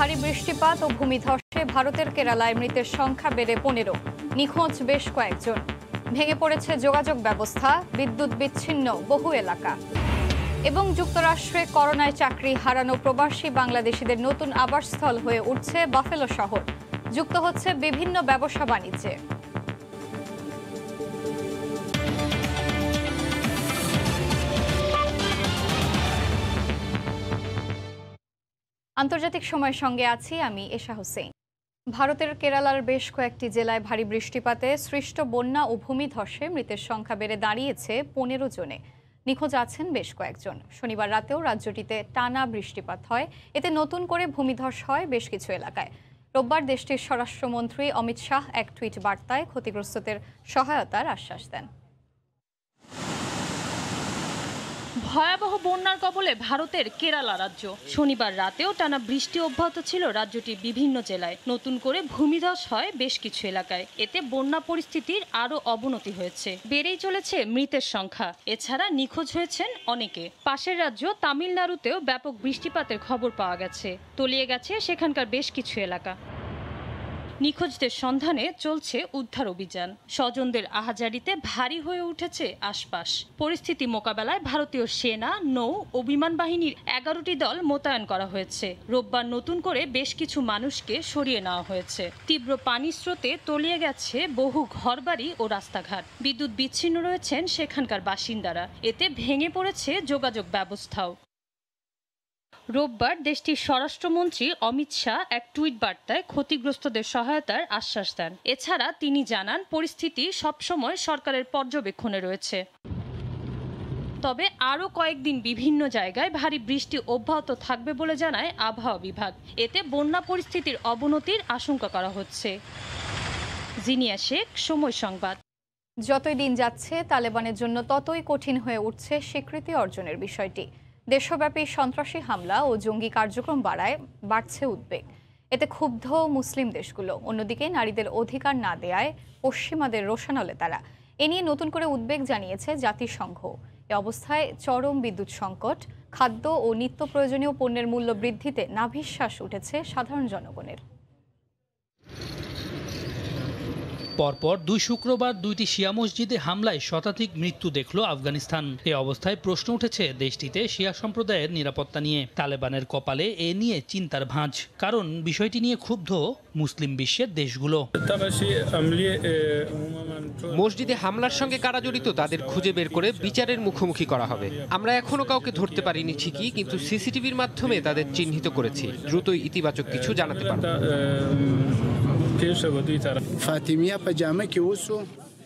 ভারী বৃষ্টিপাত ও ভূমিধসে ভারতের কেরালায় মৃতের সংখ্যা বেড়ে 15, নিখোঁজ বেশ কয়েকজন। ভেঙে পড়েছে যোগাযোগ ব্যবস্থা, বিদ্যুৎ বিচ্ছিন্ন বহু এলাকা। এবং যুক্তরাষ্ট্রে করোনায় চাকরি হারানো প্রবাসী বাংলাদেশিদের নতুন আবাসস্থল হয়ে উঠছে বাফেলো শহর, যুক্ত হচ্ছে বিভিন্ন ব্যবসা বাণিজ্যে। আন্তর্জাতিক সময়ের সঙ্গে আছি আমি এশা হোসেন। ভারতের কেরালার বেশ কয়েকটি জেলায় ভারী বৃষ্টিপাতে সৃষ্ট বন্যা ও ভূমিধসে মৃতের সংখ্যা বেড়ে দাঁড়িয়েছে 15 জনে। নিখোঁজ আছেন বেশ কয়েকজন। শনিবার রাতেও রাজ্যটিতে টানা বৃষ্টিপাত হয়, এতে নতুন করে ভূমিধস হয় বেশ কিছু এলাকায়। রোববার দেশটির স্বরাষ্ট্রমন্ত্রী অমিত শাহ এক টুইট বার্তায় ক্ষতিগ্রস্তদের সহায়তার আশ্বাস দেন। ভয়াবহ বন্যার কবলে ভারতের কেরালা রাজ্য। শনিবার রাতেও টানা বৃষ্টি অব্যাহত ছিল রাজ্যটির বিভিন্ন জেলায়। নতুন করে ভূমিধস হয় বেশ কিছু এলাকায়। এতে বন্যা পরিস্থিতির আরও অবনতি হয়েছে, বেড়েই চলেছে মৃতের সংখ্যা। এছাড়া নিখোঁজ হয়েছেন অনেকে। পাশের রাজ্য তামিলনাড়ুতেও ব্যাপক বৃষ্টিপাতের খবর পাওয়া গেছে, তলিয়ে গেছে সেখানকার বেশ কিছু এলাকা। নিখোঁজদের সন্ধানে চলছে উদ্ধার অভিযান। স্বজনদের আহাজারিতে ভারী হয়ে উঠেছে আশপাশ। পরিস্থিতি মোকাবেলায় ভারতীয় সেনা, নৌ ও বিমান বাহিনীর 11টি দল মোতায়েন করা হয়েছে। রোববার নতুন করে বেশ কিছু মানুষকে সরিয়ে নেওয়া হয়েছে। তীব্র পানির স্রোতে তলিয়ে গেছে বহু ঘরবাড়ি ও রাস্তাঘাট। বিদ্যুৎ বিচ্ছিন্ন রয়েছেন সেখানকার বাসিন্দারা। এতে ভেঙে পড়েছে যোগাযোগ ব্যবস্থাও। রোববার দেশটির স্বরাষ্ট্রমন্ত্রী অমিত শাহ এক টুইট বার্তায় ক্ষতিগ্রস্তদের সহায়তার আশ্বাস দেন। এছাড়া তিনি জানান, পরিস্থিতি সবসময় সরকারের পর্যবেক্ষণে রয়েছে। তবে আরও কয়েকদিন বিভিন্ন জায়গায় ভারী বৃষ্টি অব্যাহত থাকবে বলে জানায় আবহাওয়া বিভাগ। এতে বন্যা পরিস্থিতির অবনতির আশঙ্কা করা হচ্ছে। জিনিয়া শেখ, সময় সংবাদ। যতই দিন যাচ্ছে তালেবানের জন্য ততই কঠিন হয়ে উঠছে স্বীকৃতি অর্জনের বিষয়টি। দেশব্যাপী সন্ত্রাসী হামলা ও জঙ্গি কার্যক্রম বাড়ছে উদ্বেগ। এতে ক্ষুব্ধ মুসলিম দেশগুলো। অন্যদিকে নারীদের অধিকার না দেয়ায় পশ্চিমাদের রোষানলে তারা। এ নিয়ে নতুন করে উদ্বেগ জানিয়েছে জাতিসংঘ। এ অবস্থায় চরম বিদ্যুৎ সংকট, খাদ্য ও নিত্য প্রয়োজনীয় পণ্যের মূল্য বৃদ্ধিতে নাভিশ্বাস উঠেছে সাধারণ জনগণের। পরপর 2 শুক্রবার 2টি শিয়া মসজিদে হামলায় শতাধিক মৃত্যু দেখল আফগানিস্তান। এ অবস্থায় প্রশ্ন উঠেছে দেশটিতে শিয়া সম্প্রদায়ের নিরাপত্তা নিয়ে। তালেবানের কপালে এ নিয়ে চিন্তার ভাঁজ, কারণ বিষয়টি নিয়ে ক্ষুব্ধ মুসলিম বিশ্বের দেশগুলো। মসজিদে হামলার সঙ্গে কারা জড়িত তাদের খুঁজে বের করে বিচারের মুখোমুখি করা হবে। আমরা এখনো কাউকে ধরতে পারিনি ঠিকই, কিন্তু সিসিটিভির মাধ্যমে তাদের চিহ্নিত করেছি। দ্রুতই ইতিবাচক কিছু জানাতে পারব।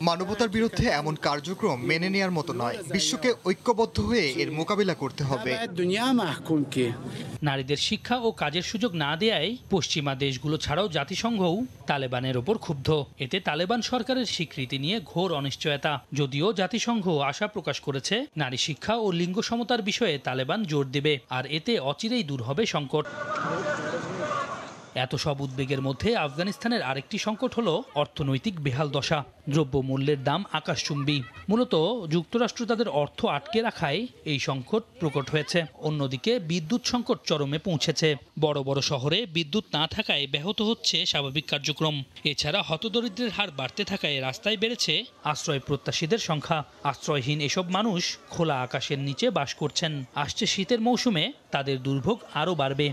মানবতার বিরুদ্ধে এমন কার্যক্রম মেনে নেওয়ার মতো নয়। বিশ্বকে ঐক্যবদ্ধ হয়ে এর মোকাবিলা করতে হবে। নারীদের শিক্ষা ও কাজের সুযোগ না দেয়ায় পশ্চিমা দেশগুলো ছাড়াও জাতিসংঘও তালেবানের ওপর ক্ষুব্ধ। এতে তালেবান সরকারের স্বীকৃতি নিয়ে ঘোর অনিশ্চয়তা। যদিও জাতিসংঘ আশা প্রকাশ করেছে নারী শিক্ষা ও লিঙ্গ সমতার বিষয়ে তালেবান জোর দেবে, আর এতে অচিরেই দূর হবে সংকট। এত সব উদ্বেগের মধ্যে আফগানিস্তানের আরেকটি সংকট হলো অর্থনৈতিক বেহাল দশা। দ্রব্যমূল্যের দাম আকাশচুম্বী। মূলত যুক্তরাষ্ট্র তাদের অর্থ আটকে রাখায় এই সংকট প্রকট হয়েছে। অন্যদিকে বিদ্যুৎ সংকট চরমে পৌঁছেছে। বড় বড় শহরে বিদ্যুৎ না থাকায় ব্যাহত হচ্ছে স্বাভাবিক কার্যক্রম। এছাড়া হতদরিদ্রের হার বাড়তে থাকায় রাস্তায় বেড়েছে আশ্রয় প্রত্যাশীদের সংখ্যা। আশ্রয়হীন এসব মানুষ খোলা আকাশের নিচে বাস করছেন। আসছে শীতের মৌসুমে তাদের দুর্ভোগ আরও বাড়বে।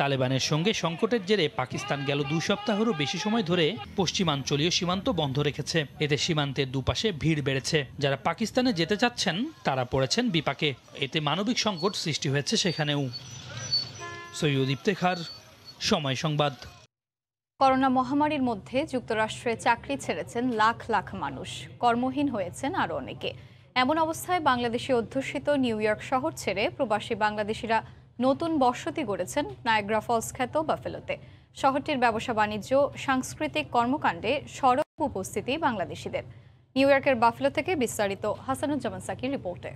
তালেবানের সঙ্গে সংকটের জেরে পাকিস্তান গেল 2 সপ্তাহেরও বেশি সময় ধরে পশ্চিমাঞ্চলীয় সীমান্ত বন্ধ রেখেছে। এতে সীমান্তের দুপাশে ভিড় বেড়েছে। যারা পাকিস্তানে যেতে চাচ্ছেন তারা পড়েছেন বিপাকে। এতে মানবিক সংকট সৃষ্টি হয়েছে সেখানেও। সৈয়দ ইফতেখার, সময় সংবাদ। করোনা মহামারীর মধ্যে যুক্তরাষ্ট্রে চাকরি ছেড়েছেন লাখ লাখ মানুষ, কর্মহীন হয়েছেন আরও অনেকে। এমন অবস্থায় বাংলাদেশে অধ্যুষিত নিউ ইয়র্ক শহর ছেড়ে প্রবাসী বাংলাদেশিরা নতুন বসতি গড়েছেন নায়াগ্রা ফলস খ্যাত বাফেলোতে। শহরটির ব্যবসা বাণিজ্য, সাংস্কৃতিক কর্মকাণ্ডে সরব উপস্থিতি বাংলাদেশিদের। নিউ ইয়র্কের বাফেলো থেকে বিস্তারিত হাসানুজ্জামান সাকির রিপোর্টে।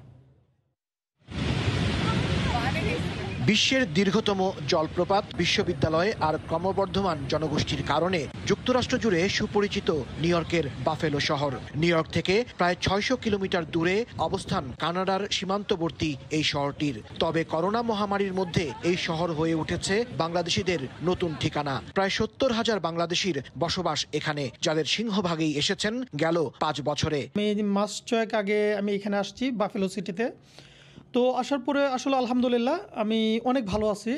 বিশ্বের দীর্ঘতম জলপ্রপাত, বিশ্ববিদ্যালয় আর ক্রমবর্ধমান জনগোষ্ঠীর কারণে যুক্তরাষ্ট্র জুড়ে সুপরিচিত নিউ ইয়র্কের বাফেলো শহর। নিউ ইয়র্ক থেকে প্রায় 600 কিলোমিটার দূরে অবস্থান কানাডার সীমান্তবর্তী এই শহরটির। তবে করোনা মহামারীর মধ্যে এই শহর হয়ে উঠেছে বাংলাদেশিদের নতুন ঠিকানা। প্রায় 70,000 বাংলাদেশির বসবাস এখানে, যাদের সিংহভাগই এসেছেন গেল 5 বছরে। আমি মাস 6 আগে আমি এখানে আসছি বাফেলো সিটিতে। তো আসার পরে আসলে আলহামদুলিল্লাহ আমি অনেক ভালো আছি।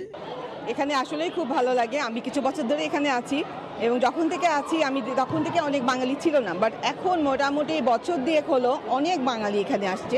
এখানে আসলেই খুব ভালো লাগে। আমি কিছু বছর ধরে এখানে আছি এবং যখন থেকে আছি আমি তখন থেকে অনেক বাঙালি ছিল না, বাট এখন মোটামুটি বছর 2 হলো অনেক বাঙালি এখানে আসছে।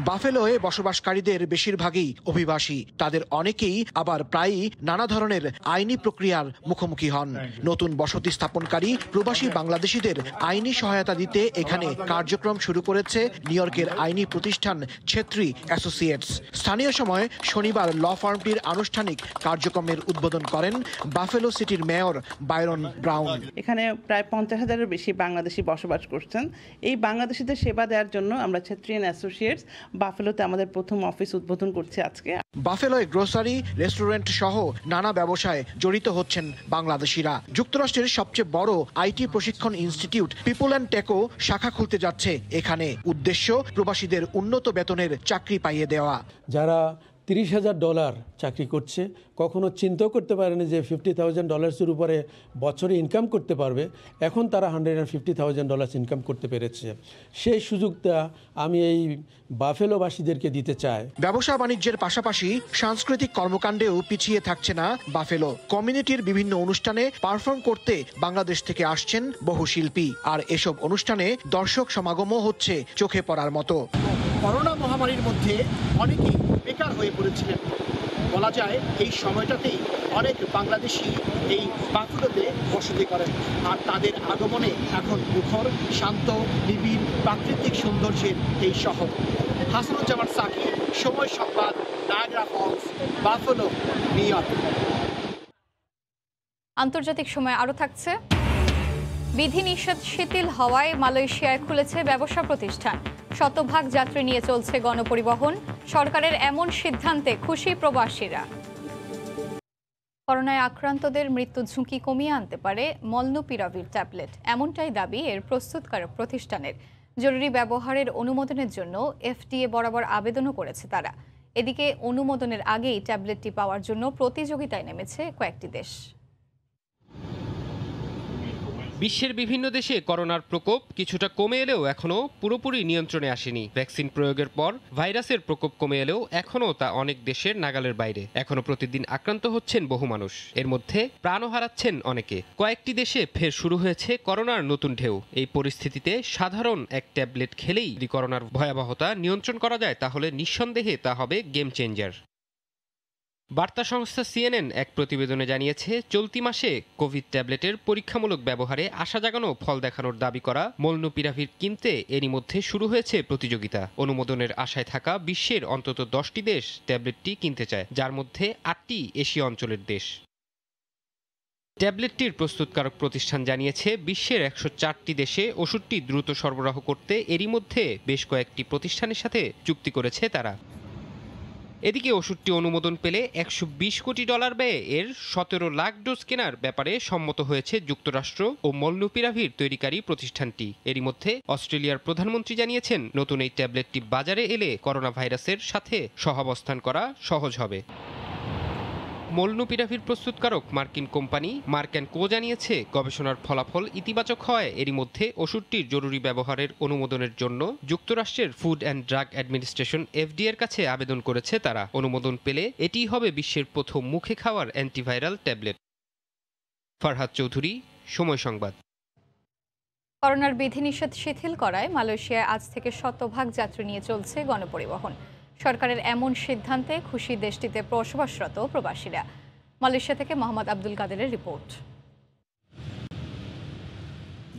বাফেলোয় বসবাসকারীদের বেশিরভাগই অভিবাসী। তাদের অনেকেই আবার প্রায়ই নানা ধরনের আইনি প্রক্রিয়ার মুখোমুখি হন। নতুন বসতি স্থাপনকারী প্রবাসী বাংলাদেশিদের আইনি সহায়তা দিতে এখানে কার্যক্রম শুরু করেছে নিউ ইয়র্কের আইনি প্রতিষ্ঠান ছেত্রী অ্যাসোসিয়েটস। স্থানীয় সময় শনিবার ল ফার্মটির আনুষ্ঠানিক কার্যক্রমের উদ্বোধন করেন বাফেলো সিটির মেয়র বাইরন ব্রাউন। এখানে প্রায় 50,000-এর বেশি বাংলাদেশি বসবাস করছেন। এই বাংলাদেশিদের সেবা দেওয়ার জন্য আমরা ছেত্রী অ্যাসোসিয়েটস বাফেলোতে আমাদের প্রথম অফিস উদ্বোধন করছি আজকে। বাফেলোয় গ্রোসারি, রেস্টুরেন্ট সহ নানা ব্যবসায় জড়িত হচ্ছেন বাংলাদেশিরা। যুক্তরাষ্ট্রের সবচেয়ে বড় আইটি প্রশিক্ষণ ইনস্টিটিউট পিপল অ্যান্ড টেকও শাখা খুলতে যাচ্ছে এখানে। উদ্দেশ্য প্রবাসীদের উন্নত বেতনের চাকরি পাইয়ে দেওয়া। যারা $30,000 চাকরি করছে, কখনো চিন্তাও করতে পারেনি যে $50,000 উপরে বছরে ইনকাম করতে পারবে, এখন তারা $150,000 ইনকাম করতে পেরেছে। সেই সুযোগটা আমি এই বাফেলোবাসীদেরকে দিতে চাই। ব্যবসা বাণিজ্যের পাশাপাশি সাংস্কৃতিক কর্মকাণ্ডেও পিছিয়ে থাকছে না বাফেলো। কমিউনিটির বিভিন্ন অনুষ্ঠানে পারফর্ম করতে বাংলাদেশ থেকে আসছেন বহু শিল্পী, আর এসব অনুষ্ঠানে দর্শক সমাগমও হচ্ছে চোখে পড়ার মতো। করোনা মহামারীর মধ্যে অনেকেই বেকার হয়ে পড়েছিলেন। বলা যায় এই সময়টাতেই অনেক বাংলাদেশি এই বাফেলোতে বসতি করেন, আর তাদের আগমনে এখন মুখর, শান্ত, নিবিড় প্রাকৃতিক সৌন্দর্যের এই শহর। Hasanuzzaman Saki, Somoy Songbad, Niagara Falls, Buffalo, New York. আন্তর্জাতিক সময় আরও থাকছে। বিধিনিষেধ শিথিল হওয়ায় মালয়েশিয়ায় খুলেছে ব্যবসা প্রতিষ্ঠান। শতভাগ যাত্রী নিয়ে চলছে গণপরিবহন। সরকারের এমন সিদ্ধান্তে খুশি প্রবাসীরা। করোনায় আক্রান্তদের মৃত্যু ঝুঁকি কমিয়ে আনতে পারে মলনুপিরাভির ট্যাবলেট, এমনটাই দাবি এর প্রস্তুতকারক প্রতিষ্ঠানের। জরুরি ব্যবহারের অনুমোদনের জন্য FDA বরাবর আবেদনও করেছে তারা। এদিকে অনুমোদনের আগেই ট্যাবলেটটি পাওয়ার জন্য প্রতিযোগিতায় নেমেছে কয়েকটি দেশ। বিশ্বের বিভিন্ন দেশে করোনার প্রকোপ কিছুটা কমে এলেও এখনও পুরোপুরি নিয়ন্ত্রণে আসেনি। ভ্যাকসিন প্রয়োগের পর ভাইরাসের প্রকোপ কমে এলেও এখনও তা অনেক দেশের নাগালের বাইরে। এখনও প্রতিদিন আক্রান্ত হচ্ছেন বহু মানুষ, এর মধ্যে প্রাণও হারাচ্ছেন অনেকে। কয়েকটি দেশে ফের শুরু হয়েছে করোনার নতুন ঢেউ। এই পরিস্থিতিতে সাধারণ এক ট্যাবলেট খেলেই যদি করোনার ভয়াবহতা নিয়ন্ত্রণ করা যায়, তাহলে নিঃসন্দেহে তা হবে গেম চেঞ্জার। বার্তা সংস্থা CNN এক প্রতিবেদনে জানিয়েছে, চলতি মাসে কোভিড ট্যাবলেটের পরীক্ষামূলক ব্যবহারে আশা জাগানো ফল দেখানোর দাবি করা মলনুপিরাভির কিনতে এরই মধ্যে শুরু হয়েছে প্রতিযোগিতা। অনুমোদনের আশায় থাকা বিশ্বের অন্তত 10টি দেশ ট্যাবলেটটি কিনতে চায়, যার মধ্যে 8টি এশীয় অঞ্চলের দেশ। ট্যাবলেটটির প্রস্তুতকারক প্রতিষ্ঠান জানিয়েছে, বিশ্বের 104টি দেশে ওষুধটি দ্রুত সরবরাহ করতে এরই মধ্যে বেশ কয়েকটি প্রতিষ্ঠানের সাথে চুক্তি করেছে তারা। এদিকে ওষুধটি অনুমোদন পেলে $120 কোটি ব্যয়ে এর 17 লাখ ডোজ কেনার ব্যাপারে সম্মত হয়েছে যুক্তরাষ্ট্র ও মলনুপিরাভির তৈরিকারী প্রতিষ্ঠানটি। এরই মধ্যে অস্ট্রেলিয়ার প্রধানমন্ত্রী জানিয়েছেন, নতুন এই ট্যাবলেটটি বাজারে এলে করোনা ভাইরাসের সাথে সহাবস্থান করা সহজ হবে। মলনুপিরাভির প্রস্তুতকারক মার্কিন কোম্পানি মার্ক অ্যান্ড কো জানিয়েছে, গবেষণার ফলাফল ইতিবাচক হয় এরই মধ্যে ওষুধটির জরুরি ব্যবহারের অনুমোদনের জন্য যুক্তরাষ্ট্রের food and drug administration FDA এর কাছে আবেদন করেছে তারা। অনুমোদন পেলে এটিই হবে বিশ্বের প্রথম মুখে খাওয়ার অ্যান্টিভাইরাল ট্যাবলেট। ফারহাদ চৌধুরী, সময় সংবাদ। করোনার বিধিনিষেধ শিথিল করায় মালয়েশিয়ায় আজ থেকে শতভাগ যাত্রী নিয়ে চলছে গণপরিবহন। সরকারের এমন সিদ্ধান্তে খুশি দেশটিতে বসবাসরত প্রবাসীরা। মালয়েশিয়া থেকে মোহাম্মদ আব্দুল কাদেরের রিপোর্ট।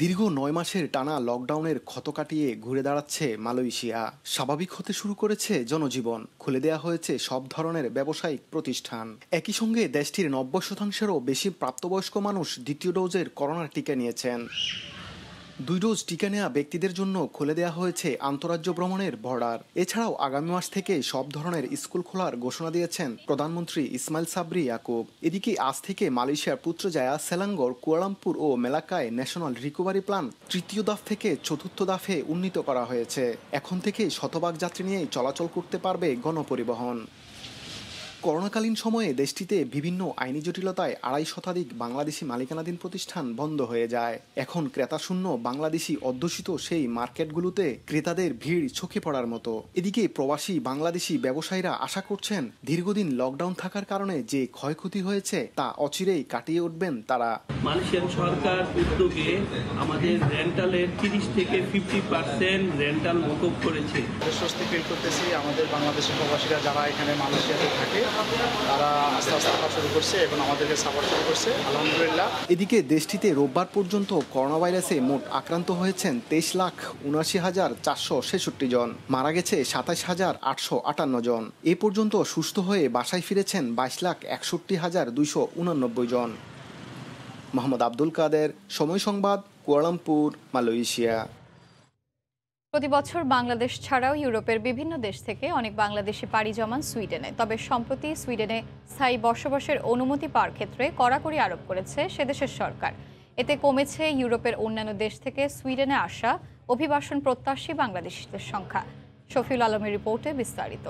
দীর্ঘ 9 মাসের টানা লকডাউনের ক্ষত কাটিয়ে ঘুরে দাঁড়াচ্ছে মালয়েশিয়া। স্বাভাবিক হতে শুরু করেছে জনজীবন। খুলে দেয়া হয়েছে সব ধরনের ব্যবসায়িক প্রতিষ্ঠান। একই সঙ্গে দেশটির 90%-এরও বেশি প্রাপ্তবয়স্ক মানুষ দ্বিতীয় ডোজের করোনার টিকা নিয়েছেন। 2 ডোজ টিকা নেওয়া ব্যক্তিদের জন্য খুলে দেওয়া হয়েছে আন্তঃরাজ্য ভ্রমণের বর্ডার। এছাড়াও আগামী মাস থেকে সব ধরনের স্কুল খোলার ঘোষণা দিয়েছেন প্রধানমন্ত্রী ইসমাইল সাবরি ইয়াকুব। এদিকে আজ থেকে মালয়েশিয়ার পুত্রজায়া, সেলাঙ্গর, কুয়ালালামপুর ও মেলাকায় ন্যাশনাল রিকভারি প্ল্যান 3য় ধাপ থেকে 4র্থ ধাপে উন্নীত করা হয়েছে। এখন থেকে শতভাগ যাত্রী নিয়েই চলাচল করতে পারবে গণপরিবহন। করোনাকালীন সময়ে দেশটিতে বিভিন্ন আইনি জটিলতায় 2.5 শতাধিক বাংলাদেশি মালিকানাধীন প্রতিষ্ঠান বন্ধ হয়ে যায়। এখন ক্রেতাশূন্য বাংলাদেশি অধ্যুষিত সেই মার্কেটগুলোতে ক্রেতাদের ভিড় চোখে পড়ার মতো। এদিকে প্রবাসী বাংলাদেশি ব্যবসায়ীরা আশা করছেন দীর্ঘদিন লকডাউন থাকার কারণে যে ক্ষয়ক্ষতি হয়েছে তা অচিরেই কাটিয়ে উঠবেন তারা। মালয়েশিয়ান সরকার উদ্যোগে আমাদের রেন্টালের 30 থেকে 50% রেন্টাল মকুব করেছে। স্বস্তি ফিল করতেছি। আমাদের বাংলাদেশি প্রবাসীরা যারা এখানে মালয়েশিয়াতে থাকে তারা আস্তে আস্তে আবার শুরু করছে এবং আমাদেরকে সাপোর্ট শুরু করছে, আলহামদুলিল্লাহ। এদিকে দেশটিতে রোববার পর্যন্ত করোনা ভাইরাসে মোট আক্রান্ত হয়েছেন 23,79,466 জন, মারা গেছে 27,858 জন। এ পর্যন্ত সুস্থ হয়ে বাসায় ফিরেছেন 22,61,289 জন। মোহাম্মদ আব্দুল কাদের, সময় সংবাদ, কুয়ালালামপুর, মালয়েশিয়া। প্রতি বছর বাংলাদেশ ছাড়াও ইউরোপের বিভিন্ন দেশ থেকে অনেক বাংলাদেশি পাড়ি জমান সুইডেনে। তবে সম্প্রতি সুইডেনে স্থায়ী বসবাসের অনুমতি পাওয়ার ক্ষেত্রে কড়াকড়ি আরোপ করেছে সেদেশের সরকার। এতে কমেছে ইউরোপের অন্যান্য দেশ থেকে সুইডেনে আসা অভিবাসন প্রত্যাশী বাংলাদেশিদের সংখ্যা। শফিউল আলমের রিপোর্টে বিস্তারিত।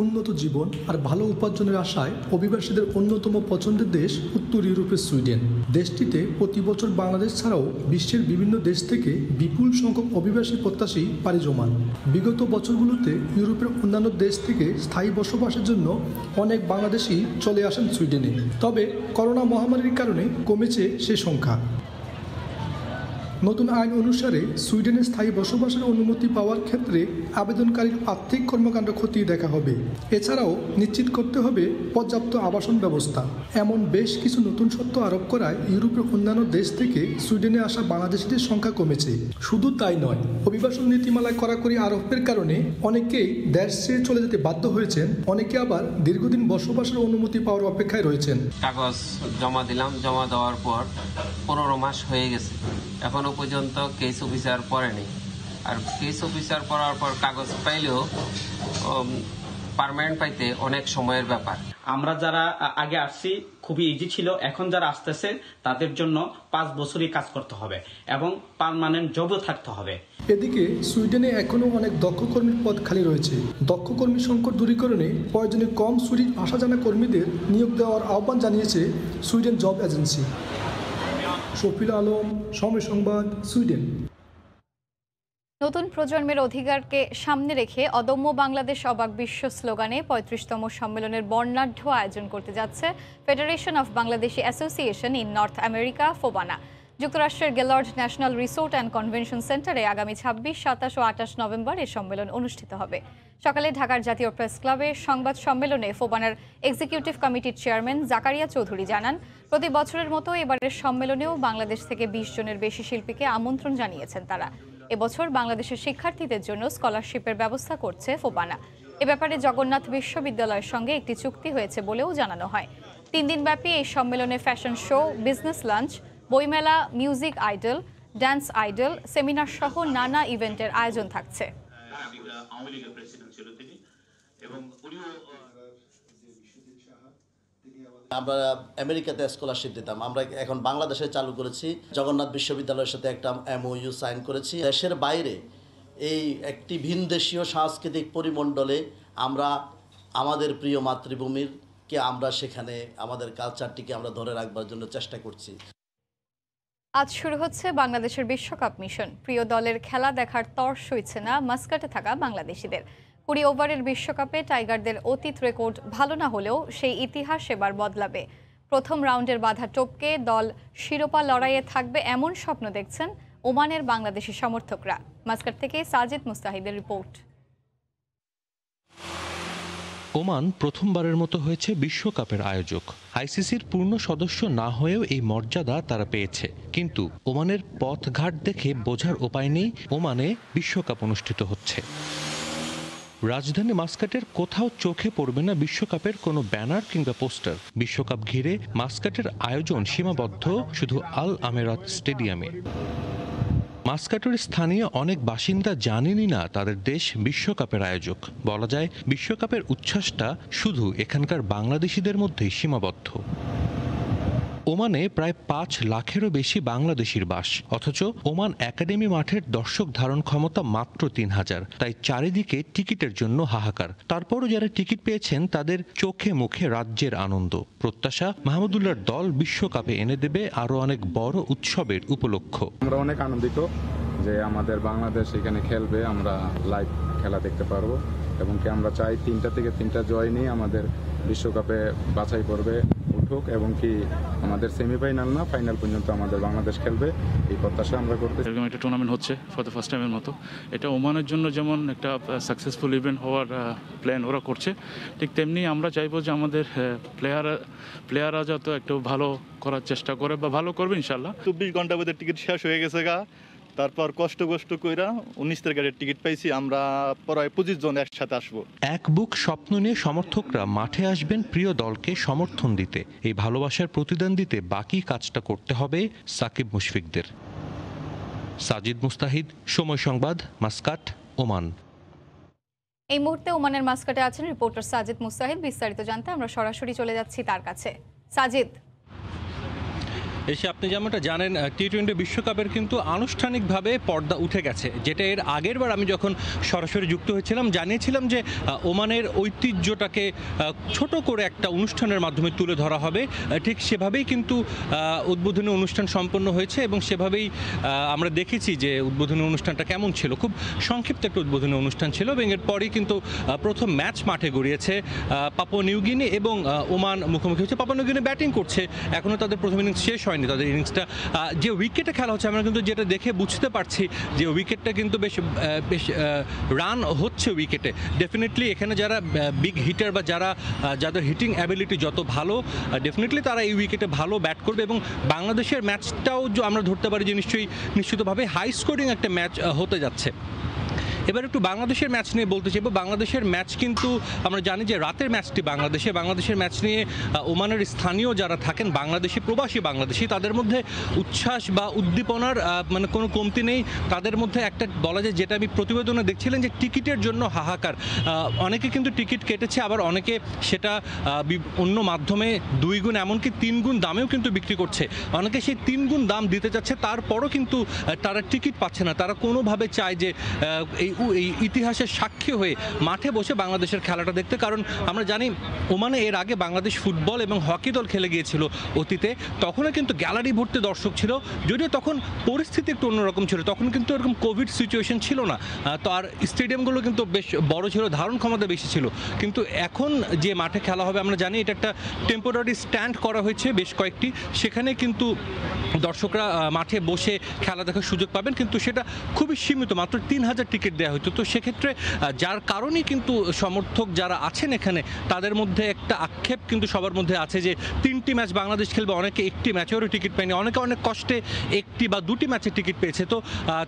উন্নত জীবন আর ভালো উপার্জনের আশায় অভিবাসীদের অন্যতম পছন্দের দেশ উত্তর ইউরোপের সুইডেন। দেশটিতে প্রতি বছর বাংলাদেশ ছাড়াও বিশ্বের বিভিন্ন দেশ থেকে বিপুল সংখ্যক অভিবাসী প্রত্যাশী পাড়ি জমান। বিগত বছরগুলোতে ইউরোপের অন্যান্য দেশ থেকে স্থায়ী বসবাসের জন্য অনেক বাংলাদেশি চলে আসেন সুইডেনে। তবে করোনা মহামারীর কারণে কমেছে সে সংখ্যা। নতুন আইন অনুসারে সুইডেনে স্থায়ী বসবাসের অনুমতি পাওয়ার ক্ষেত্রে আবেদনকারীর আর্থিক কর্মকাণ্ড খতিয়ে দেখা হবে। এছাড়াও নিশ্চিত করতে হবে পর্যাপ্ত আবাসন ব্যবস্থা। এমন বেশ কিছু নতুন শর্ত আরোপ করায় ইউরোপের অন্যান্য দেশ থেকে সুইডেনে আসা বাংলাদেশিদের সংখ্যা কমেছে। শুধু তাই নয়, অভিবাসন নীতিমালায় কড়াকড়ি আরোপের কারণে অনেকেই দেশ ছেড়ে চলে যেতে বাধ্য হয়েছেন। অনেকে আবার দীর্ঘদিন বসবাসের অনুমতি পাওয়ার অপেক্ষায় রয়েছেন। কাগজ জমা দিলাম, জমা দেওয়ার পর 15 মাস হয়ে গেছে, এখনো পর্যন্ত কেস অফিসার পড়েনি। আর কেস অফিসার পড়ার পর কাগজ পাইলেও পার্মানেন্ট পাইতে অনেক সময়ের ব্যাপার। আমরা যারা আগে আসছি খুবই ইজি ছিল, এখন যারা আসতেছে তাদের জন্য 5 বছরই কাজ করতে হবে এবং পার্মানেন্ট জবও থাকতে হবে। এদিকে সুইডেনে এখনও অনেক দক্ষ কর্মীর পদ খালি রয়েছে। দক্ষ কর্মী সংকট দূরীকরণে প্রয়োজনে কম সুইডিশ ভাষা জানা কর্মীদের নিয়োগ দেওয়ার আহ্বান জানিয়েছে Sweden job agency. Shafiul Alam, সময় সংবাদ, সুইডেন। নতুন প্রজন্মের অধিকারকে সামনে রেখে অদম্য বাংলাদেশ অবাক বিশ্ব স্লোগানে 35তম সম্মেলনের বর্ণাঢ্য আয়োজন করতে যাচ্ছে Federation of Bangladeshi Association in North America, FOBANA. যুক্তরাষ্ট্রের Gaylord National Resort and Convention সেন্টারে আগামী 26, 27 ও 28 নভেম্বর এই সম্মেলন অনুষ্ঠিত হবে। সকালে ঢাকার জাতীয় প্রেস ক্লাবে সংবাদ সম্মেলনে ফোবানার এক্সিকিউটিভ কমিটির চেয়ারম্যান জাকারিয়া চৌধুরী জানান, প্রতি বছরের মতো এবারের সম্মেলনেও বাংলাদেশ থেকে 20 জনের বেশি শিল্পীকে আমন্ত্রণ জানিয়েছেন তারা। এবছর বাংলাদেশের শিক্ষার্থীদের জন্য স্কলারশিপের ব্যবস্থা করছে ফোবানা। এ ব্যাপারে জগন্নাথ বিশ্ববিদ্যালয়ের সঙ্গে একটি চুক্তি হয়েছে বলেও জানানো হয়। 3 দিনব্যাপী এই সম্মেলনে ফ্যাশন শো, বিজনেস লাঞ্চ, বইমেলা, music idol, dance idol, seminar সহ নানা ইভেন্টের আয়োজন থাকছে। আমরা আমেরিকাতে স্কলারশিপ দিতাম, আমরা এখন বাংলাদেশে চালু করেছি। জগন্নাথ বিশ্ববিদ্যালয়ের সাথে একটা MOU সাইন করেছি। দেশের বাইরে এই একটি ভিনদেশীয় সাংস্কৃতিক পরিমণ্ডলে আমরা আমাদের প্রিয় মাতৃভূমিরকে আমরা সেখানে আমাদের কালচারটিকে আমরা ধরে রাখবার জন্য চেষ্টা করছি। আজ শুরু হচ্ছে বাংলাদেশের বিশ্বকাপ মিশন। প্রিয় দলের খেলা দেখার তর সইছে না মাস্কাটে থাকা বাংলাদেশিদের। 20 ওভারের বিশ্বকাপে টাইগারদের অতীত রেকর্ড ভালো না হলেও সেই ইতিহাস এবার বদলাবে। প্রথম রাউন্ডের বাধা টপকে দল শিরোপা লড়াইয়ে থাকবে এমন স্বপ্ন দেখছেন ওমানের বাংলাদেশি সমর্থকরা। মাস্কাট থেকে সাজিদ মুস্তাহিদের রিপোর্ট। ওমান প্রথমবারের মতো হয়েছে বিশ্বকাপের আয়োজক। আইসিসির পূর্ণ সদস্য না হয়েও এই মর্যাদা তারা পেয়েছে। কিন্তু ওমানের পথঘাট দেখে বোঝার উপায় নেই ওমানে বিশ্বকাপ অনুষ্ঠিত হচ্ছে। রাজধানী মাস্কাটের কোথাও চোখে পড়বে না বিশ্বকাপের কোনো ব্যানার কিংবা পোস্টার। বিশ্বকাপ ঘিরে মাস্কাটের আয়োজন সীমাবদ্ধ শুধু আল আমেরাত স্টেডিয়ামে। মাস্কাটের স্থানীয় অনেক বাসিন্দা জানেনই না তাদের দেশ বিশ্বকাপের আয়োজক। বলা যায় বিশ্বকাপের উচ্ছ্বাসটা শুধু এখানকার বাংলাদেশিদের মধ্যেই সীমাবদ্ধ। ওমানে প্রায় 5 লাখেরও বেশি বাংলাদেশির বাস, অথচ ওমান একাডেমি মাঠের দর্শক ধারণ ক্ষমতা মাত্র 3000। তাই চারিদিকে টিকিটের জন্য হাহাকার। তারপরও যারা টিকিট পেয়েছেন তাদের চোখে মুখে রাজ্যের আনন্দ। প্রত্যাশা মাহমুদুল্লাহর দল বিশ্বকাপে এনে দেবে আরো অনেক বড় উৎসবের উপলক্ষ। আমরা অনেক আনন্দিত যে আমাদের বাংলাদেশ এখানে খেলবে, আমরা লাইভ খেলা দেখতে পারবো এবং কি আমরা চাই 3টা থেকে 3টা জয় নিয়ে আমাদের বিশ্বকাপে বাছাই করবে উঠুক এবং কি আমাদের সেমিফাইনাল না ফাইনাল পর্যন্ত আমাদের বাংলাদেশ খেলবে, এই প্রত্যাশা আমরা করতে। এরকম একটা টুর্নামেন্ট হচ্ছে ফর দ্য ফার্স্ট টাইমের মতো। এটা ওমানের জন্য যেমন একটা সাকসেসফুল ইভেন্ট হওয়ার প্ল্যান ওরা করছে, ঠিক তেমনি আমরা চাইবো যে আমাদের প্লেয়াররা যাতে একটু ভালো করার চেষ্টা করে বা ভালো করবে ইনশাল্লাহ। 24 ঘন্টা মধ্যে টিকিট শেষ হয়ে গেছে গা, তারপর কষ্ট কইরা 19 তারিখের টিকিট পাইছি। আমরা প্রায় 25 জন একসাথে আসবো। এক বুক স্বপ্ন নিয়ে সমর্থকরা মাঠে আসবেন প্রিয় দলকে সমর্থন দিতে। এই ভালোবাসার প্রতিদান দিতে বাকি কাজটা করতে হবে সাকিব মুশফিকদের। সাজিদ মুস্তাহিদ, সময় সংবাদ, মাস্কাট, ওমান। এই মুহূর্তে ওমানের মাস্কাটে আছেন রিপোর্টার সাজিদ মুস্তাহিদ। বিস্তারিত জানতে আমরা সরাসরি চলে যাচ্ছি তার কাছে। সাজিদ, এসে আপনি যেমনটা জানেন টি-20 বিশ্বকাপের কিন্তু আনুষ্ঠানিকভাবে পর্দা উঠে গেছে, যেটা এর আগের বার আমি যখন সরাসরি যুক্ত হয়েছিলাম জানিয়েছিলাম যে ওমানের ঐতিহ্যটাকে ছোট করে একটা অনুষ্ঠানের মাধ্যমে তুলে ধরা হবে। ঠিক সেভাবেই কিন্তু উদ্বোধনী অনুষ্ঠান সম্পন্ন হয়েছে এবং সেভাবেই আমরা দেখেছি যে উদ্বোধনী অনুষ্ঠানটা কেমন ছিল। খুব সংক্ষিপ্ত একটা উদ্বোধনী অনুষ্ঠান ছিল এবং এরপরই কিন্তু প্রথম ম্যাচ মাঠে গড়িয়েছে পাপুয়া নিউগিনি এবং ওমান মুখোমুখি হচ্ছে। পাপুয়া নিউগিনি ব্যাটিং করছে, এখনও তাদের প্রথম ইনিংস শেষ হয়নি। তাদের ইনিংসটা যে উইকেটে খেলা হচ্ছে আমরা কিন্তু যেটা দেখে বুঝতে পারছি যে উইকেটটা কিন্তু বেশ রান হচ্ছে উইকেটে। ডেফিনেটলি এখানে যারা বিগ হিটার বা যাদের হিটিং অ্যাবিলিটি যত ভালো, ডেফিনেটলি তারা এই উইকেটে ভালো ব্যাট করবে এবং বাংলাদেশের ম্যাচটাও আমরা ধরতে পারি যে নিশ্চিতভাবে হাই স্কোরিং একটা ম্যাচ হতে যাচ্ছে। এবার একটু বাংলাদেশের ম্যাচ নিয়ে বলতে চাইব। বাংলাদেশের ম্যাচ কিন্তু আমরা জানি যে রাতের ম্যাচটি বাংলাদেশের ম্যাচ নিয়ে ওমানের স্থানীয় যারা থাকেন বাংলাদেশি, প্রবাসী বাংলাদেশি, তাদের মধ্যে উচ্ছ্বাস বা উদ্দীপনার মানে কোনো কমতি নেই। তাদের মধ্যে একটা বলা যায়, যেটা আমি প্রতিবেদনে দেখছিলেন, যে টিকিটের জন্য হাহাকার। অনেকে কিন্তু টিকিট কেটেছে, আবার অনেকে সেটা অন্য মাধ্যমে 2 গুণ এমনকি 3 গুণ দামেও কিন্তু বিক্রি করছে। অনেকে সেই 3 গুণ দাম দিতে চাচ্ছে, তারপরও কিন্তু তারা টিকিট পাচ্ছে না। তারা কোনোভাবে চায় যে এই ইতিহাসের সাক্ষী হয়ে মাঠে বসে বাংলাদেশের খেলাটা দেখতে। কারণ আমরা জানি ওমানে এর আগে বাংলাদেশ ফুটবল এবং হকি দল খেলে গিয়েছিল অতীতে, তখনও কিন্তু গ্যালারি ভর্তি দর্শক ছিল, যদিও তখন পরিস্থিতি একটু অন্যরকম ছিল। তখন কিন্তু এরকম কোভিড সিচুয়েশন ছিল না, তো আর স্টেডিয়ামগুলো কিন্তু বেশ বড় ছিল, ধারণ ক্ষমতা বেশি ছিল। কিন্তু এখন যে মাঠে খেলা হবে আমরা জানি এটা একটা টেম্পোরারি স্ট্যান্ড করা হয়েছে বেশ কয়েকটি, সেখানে কিন্তু দর্শকরা মাঠে বসে খেলা দেখার সুযোগ পাবেন, কিন্তু সেটা খুবই সীমিত, মাত্র 3000 টিকিট দেওয়া হতো। তো সেক্ষেত্রে যার কারণেই কিন্তু সমর্থক যারা আছেন এখানে তাদের মধ্যে একটা আক্ষেপ কিন্তু সবার মধ্যে আছে যে 3টি ম্যাচ বাংলাদেশ খেলবে, অনেকে 1টি ম্যাচেরও টিকিট পায়নি, অনেকে অনেক কষ্টে 1টি বা 2টি ম্যাচের টিকিট পেয়েছে। তো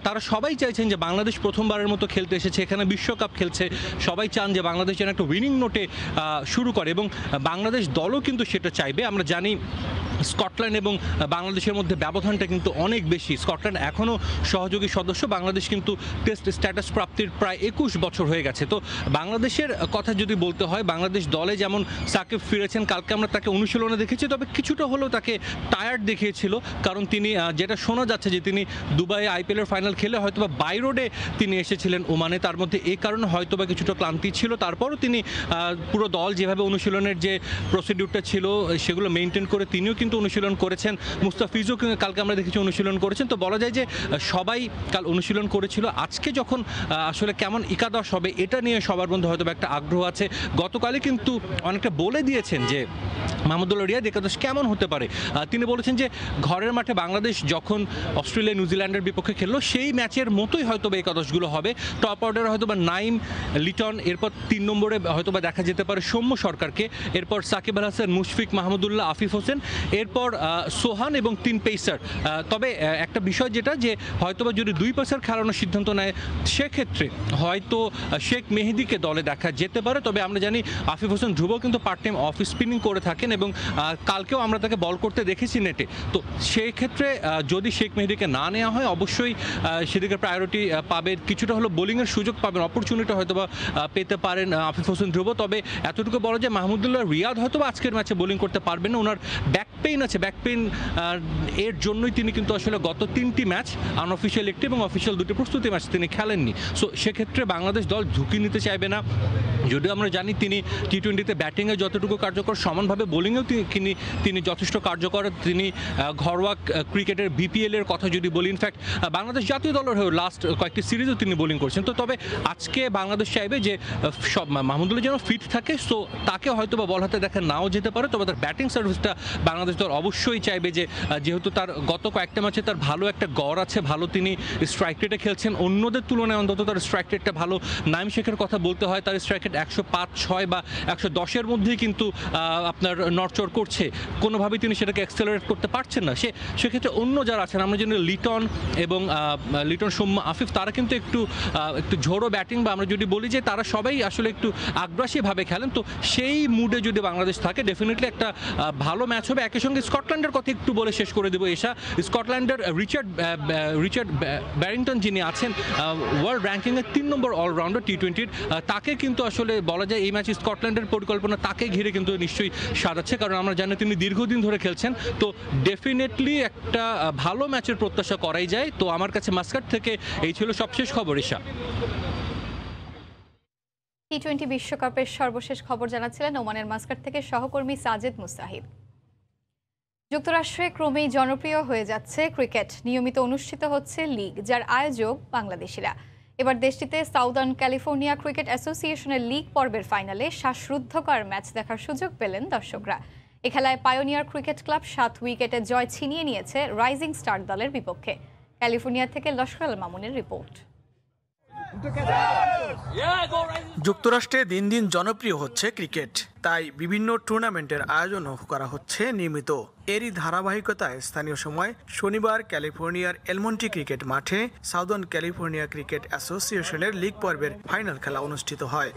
তারা সবাই চাইছেন যে বাংলাদেশ প্রথমবারের মতো খেলতে এসেছে, এখানে বিশ্বকাপ খেলছে, সবাই চান যে বাংলাদেশ যেন একটা উইনিং নোটে শুরু করে এবং বাংলাদেশ দলও কিন্তু সেটা চাইবে। আমরা জানি স্কটল্যান্ড এবং বাংলাদেশের মধ্যে ব্যবধানটা কিন্তু অনেক বেশি। স্কটল্যান্ড এখনও সহযোগী সদস্য, বাংলাদেশ কিন্তু টেস্ট স্ট্যাটাস প্রাপ্তির প্রায় 21 বছর হয়ে গেছে। তো বাংলাদেশের কথা যদি বলতে হয়, বাংলাদেশ দলে যেমন সাকিব ফিরেছেন, কালকে আমরা তাকে অনুশীলনে দেখেছি, তবে কিছুটা হলেও তাকে টায়ার্ড দেখিয়েছিল, কারণ তিনি যেটা শোনা যাচ্ছে যে তিনি দুবাইয়ে আইপিএলের ফাইনাল খেলে হয়তোবা বাই রোডে তিনি এসেছিলেন ওমানে, তার মধ্যে এই কারণে হয়তোবা কিছুটা ক্লান্তি ছিল। তারপরও তিনি পুরো দল যেভাবে অনুশীলনের যে প্রসিডিউরটা ছিল সেগুলো মেনটেন করে তিনিও কিন্তু অনুশীলন করেছেন। মুস্তাফিজও কালকে আমরা দেখেছি অনুশীলন করেছেন। তো বলা যায় যে সবাই কাল অনুশীলন করেছিল। আজকে যখন আসলে কেমন একাদশ হবে এটা নিয়ে সবার মধ্যে হয়তো একটা আগ্রহ আছে। গতকালই কিন্তু অনেকটা বলে দিয়েছেন যে মাহমুদুল্লাহ রিয়াদ একাদশ কেমন হতে পারে। তিনি বলেছেন যে ঘরের মাঠে বাংলাদেশ যখন অস্ট্রেলিয়া নিউজিল্যান্ডের বিপক্ষে খেললো সেই ম্যাচের মতোই হয়তো একাদশগুলো হবে। টপ অর্ডারে হয়তো বা নাইম, লিটন, এরপর 3 নম্বরে হয়তো বা দেখা যেতে পারে সৌম্য সরকারকে, এরপর সাকিব আল হাসান, মুশফিক, মাহমুদুল্লাহ, আফিফ হোসেন, এরপর সোহান এবং 3 পেসার। তবে একটা বিষয় যেটা যে হয়তোবা যদি 2 পেসার খেলানোর সিদ্ধান্ত নেয় সেক্ষেত্রে হয়তো শেখ মেহেদীকে দলে দেখা যেতে পারে। তবে আমরা জানি আফিফ হোসেন ধ্রুব কিন্তু পার্ট টাইম অফ স্পিনিং করে থাকেন এবং কালকেও আমরা তাকে বল করতে দেখেছি নেটে। তো সেই ক্ষেত্রে যদি শেখ মেহেদীকে না নেওয়া হয় অবশ্যই সেদিকে প্রায়োরিটি পাবে, কিছুটা হলো বোলিংয়ের সুযোগ পাবেন, অপরচুনিটি হয়তোবা পেতে পারেন আফিফ হোসেন ধ্রুব। তবে এতটুকু বলা যায় মাহমুদুল্লাহ রিয়াদ হয়তোবা আজকের ম্যাচে বোলিং করতে পারবেন না, ওনার ব্যাক পেইন আছে। ব্যাক পেইন এর জন্যই তিনি কিন্তু আসলে গত 3টি ম্যাচ আনঅফিসিয়াল একটি এবং অফিসিয়াল 2টি প্রস্তুতি ম্যাচ তিনি খেলেননি। সো সেক্ষেত্রে বাংলাদেশ দল ঝুঁকি নিতে চাইবে না। যদিও আমরা জানি তিনি টি-20তে ব্যাটিংয়ে যতটুকু কার্যকর সমানভাবে বোলিংয়েও তিনি যথেষ্ট কার্যকর। তিনি ঘরোয়া ক্রিকেটের বিপিএল এর কথা যদি বলি, ইনফ্যাক্ট বাংলাদেশ জাতীয় দলের হয়ে লাস্ট কয়েকটি সিরিজও তিনি বোলিং করছেন। তো তবে আজকে বাংলাদেশ চাইবে যে সব মাহমুদুল্লাহ যেন ফিট থাকে, সো তাকে হয়তো বা বল হাতে দেখা নাও যেতে পারে। তবে তার ব্যাটিং সার্ভিসটা বাংলাদেশ দল অবশ্যই চাইবে যে যেহেতু তার গত কয়েকটা ম্যাচে তার ভালো একটা গড় আছে, ভালো তিনি স্ট্রাইক রেটে খেলছেন, অন্যদের তুলনায় অন্তত তার স্ট্রাইক রেটটা ভালো। নাইম শেখের কথা বলতে হয়, তার স্ট্রাইক রেট 105, 6 বা 110-এর মধ্যেই কিন্তু আপনার নড়চড় করছে, কোনোভাবেই তিনি সেটাকে অ্যাক্সেলারেট করতে পারছেন না। সেক্ষেত্রে অন্য যারা আছেন আমরা জানি লিটন এবং লিটন, সৌম্য, আফিফ, তারা কিন্তু একটু ঝোড়ো ব্যাটিং বা আমরা যদি বলি যে তারা সবাই আসলে একটু আগ্রাসীভাবে খেলেন। তো সেই মুডে যদি বাংলাদেশ থাকে ডেফিনেটলি একটা ভালো ম্যাচ হবে। একই সঙ্গে স্কটল্যান্ডের কথা একটু বলে শেষ করে দেবো। স্কটল্যান্ডের রিচার্ড ব্যারিংটন যিনি আছেন ওয়ার্ল্ড র্যাঙ্কিংয়ের 3 নম্বর অলরাউন্ডার টি-20-র, তাকে কিন্তু আসলে বলা যায় এই ম্যাচে স্কটল্যান্ডের পরিকল্পনা তাকে ঘিরে কিন্তু নিশ্চয়ই সাজাচ্ছে, কারণ আমরা জানি তিনি দীর্ঘদিন ধরে খেলছেন। তো ডেফিনেটলি একটা ভালো ম্যাচের প্রত্যাশা করাই যায়। তো আমার কাছে মাস্কাট থেকে এই ছিল সবশেষ খবর। ঈশা, টি-20 বিশ্বকাপের সর্বশেষ খবর জানাচ্ছিলেন ওমানের মাস্কাট থেকে সহকর্মী সাজেদ মুস্তাহিদ। যুক্তরাষ্ট্রে ক্রমেই জনপ্রিয় হয়ে যাচ্ছে ক্রিকেট। নিয়মিত অনুষ্ঠিত হচ্ছে লিগ, যার আয়োজক বাংলাদেশিরা। এবার দেশটিতে সাউদার্ন ক্যালিফোর্নিয়া ক্রিকেট অ্যাসোসিয়েশনের লিগ পর্বের ফাইনালে শ্বাসরুদ্ধকর ম্যাচ দেখার সুযোগ পেলেন দর্শকরা। এ খেলায় পায়োনিয়ার ক্রিকেট ক্লাব 7 উইকেটে জয় ছিনিয়ে নিয়েছে রাইজিং স্টার দলের বিপক্ষে। ক্যালিফোর্নিয়া থেকে লস্কর আল মামুনের রিপোর্ট। যুক্তরাষ্ট্রে দিন দিন জনপ্রিয় হচ্ছে ক্রিকেট, তাই বিভিন্ন টুর্নামেন্টের আয়োজনও করা হচ্ছে নিয়মিত। এরই ধারাবাহিকতায় স্থানীয় সময় শনিবার ক্যালিফোর্নিয়ার এলমন্টি ক্রিকেট মাঠে সাউদার্ন ক্যালিফোর্নিয়া ক্রিকেট অ্যাসোসিয়েশনের লিগ পর্বের ফাইনাল খেলা অনুষ্ঠিত হয়।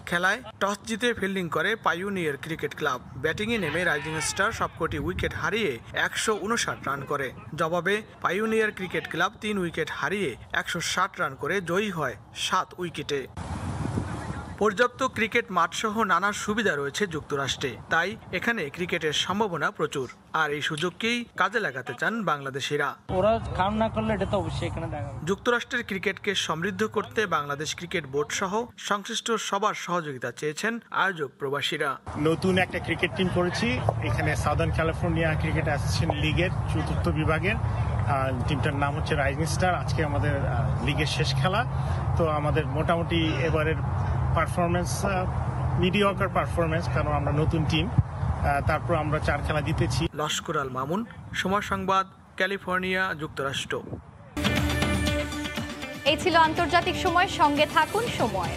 খেলায় টস জিতে ফিল্ডিং করে পায়োনিয়ার ক্রিকেট ক্লাব। ব্যাটিংয়ে নেমে রাইজিং স্টার সবকটি উইকেট হারিয়ে 159 রান করে। জবাবে পায়োনিয়ার ক্রিকেট ক্লাব 3 উইকেট হারিয়ে 160 রান করে জয়ী হয় 7 উইকেটে। পর্যাপ্ত ক্রিকেট মাঠ সহ নানা সুবিধা রয়েছে যুক্তরাষ্ট্রে, তাই এখানে ক্রিকেটের সম্ভাবনা প্রচুর। আর এই সুযোগকেই কাজে লাগাতে চান বাংলাদেশিরা। ওরা কাম না করলে এটা তো অবশ্যই এখানে দেখা। যুক্তরাষ্ট্রের ক্রিকেটকে সমৃদ্ধ করতে বাংলাদেশ ক্রিকেট বোর্ড সহ সংশ্লিষ্ট সবার সহযোগিতা চেয়েছেন আয়োজক প্রবাসীরা। নতুন একটা ক্রিকেট টিম করেছি এখানে সাউদার্ন ক্যালিফোর্নিয়া ক্রিকেট অ্যাসোসিয়েশন লিগের 4র্থ বিভাগের। টিমটার নাম হচ্ছে রাইজিং স্টার। আজকে আমাদের লিগের শেষ খেলা। তো আমাদের মোটামুটি এবারের পারফরমেন্স মিডিয়কার পারফরমেন্স, কারণ আমরা নতুন টিম। তারপর আমরা 4 খেলা জিতেছি। লস্কর আল মামুন, সময় সংবাদ, ক্যালিফোর্নিয়া, যুক্তরাষ্ট্র। এই ছিল আন্তর্জাতিক সময়। সঙ্গে থাকুন সময়।